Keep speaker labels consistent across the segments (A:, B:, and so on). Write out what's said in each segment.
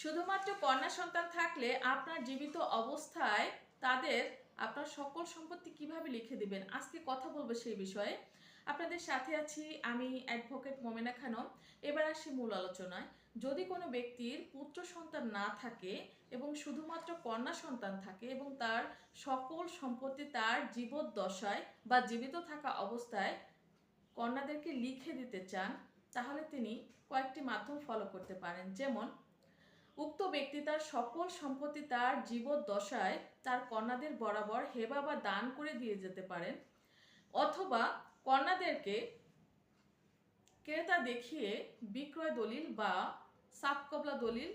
A: শুধুমাত্র কন্যা সন্তান থাকলে আপনার জীবিত অবস্থায় তাদের আপনার সকল সম্পত্তি কিভাবে লিখে দিবেন, আজকে কথা বলবো সেই বিষয়ে। আপনাদের সাথে আছি আমি অ্যাডভোকেট মোমেনা খানম। এবার আসি মূল আলোচনায়। যদি কোনো ব্যক্তির পুত্র সন্তান না থাকে এবং শুধুমাত্র কন্যা সন্তান থাকে এবং তার সকল সম্পত্তি তার জীবদ্দশায় বা জীবিত থাকা অবস্থায় কন্যাদেরকে লিখে দিতে চান, তাহলে তিনি কয়েকটি মাধ্যম ফলো করতে পারেন। যেমন, উক্ত ব্যক্তি তার সকল সম্পত্তি তার জীবদ্দশায় তার কন্যাদের বরাবর হেবা বা দান করে দিয়ে যেতে পারেন, অথবা কন্যাদেরকে ক্রেতা দেখিয়ে বিক্রয় দলিল বা সাবকবলা দলিল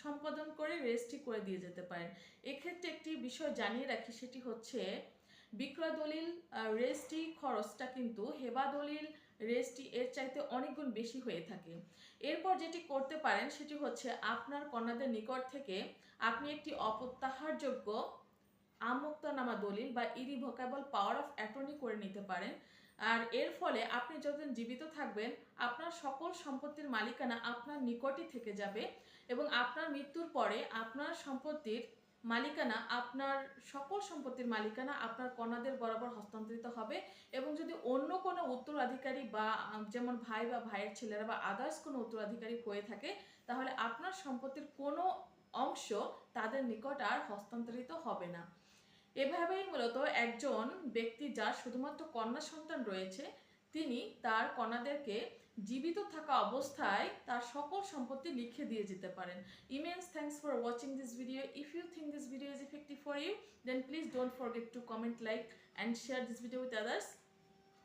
A: সম্পাদন করে রেজিস্ট্রি করে দিয়ে যেতে পারেন। এক্ষেত্রে একটি বিষয় জানিয়ে রাখি, সেটি হচ্ছে বিক্রয় দলিল রেজিস্ট্রি খরচটা কিন্তু হেবা দলিল রেজিস্ট্রি এর চাইতে অনেক গুণ বেশি হয়ে থাকে। এরপর যেটি করতে পারেন সেটি হচ্ছে আপনার কন্যাদের নিকট থেকে আপনি একটি অপ্রত্যাহারযোগ্য আমোক্তনামা দলিল বা ইরিভোকেবল পাওয়ার অফ অ্যাটর্নি করে নিতে পারেন। আর এর ফলে আপনি যতদিন জীবিত থাকবেন আপনার সকল সম্পত্তির মালিকানা আপনার নিকটই থেকে যাবে এবং আপনার মৃত্যুর পরে আপনার সম্পত্তির মালিকানা, আপনার সকল সম্পত্তির মালিকানা আপনার কন্যাদের বরাবর হস্তান্তরিত হবে। এবং যদি অন্য কোনো উত্তরাধিকারী বা যেমন ভাই বা ভাইয়ের ছেলেরা বা আদার্স কোনো উত্তরাধিকারী হয়ে থাকে, তাহলে আপনার সম্পত্তির কোনো অংশ তাদের নিকট আর হস্তান্তরিত হবে না। এভাবেই মূলত একজন ব্যক্তি যার শুধুমাত্র কন্যা সন্তান রয়েছে তিনি তার কন্যাদেরকে জীবিত থাকা অবস্থায় তার সকল সম্পত্তি লিখে দিয়ে যেতে পারেন। Immense thanks for watching this video. If you think this video is effective for you, then please don't forget to comment, like and share this video with others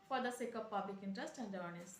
A: for the sake of public interest and awareness.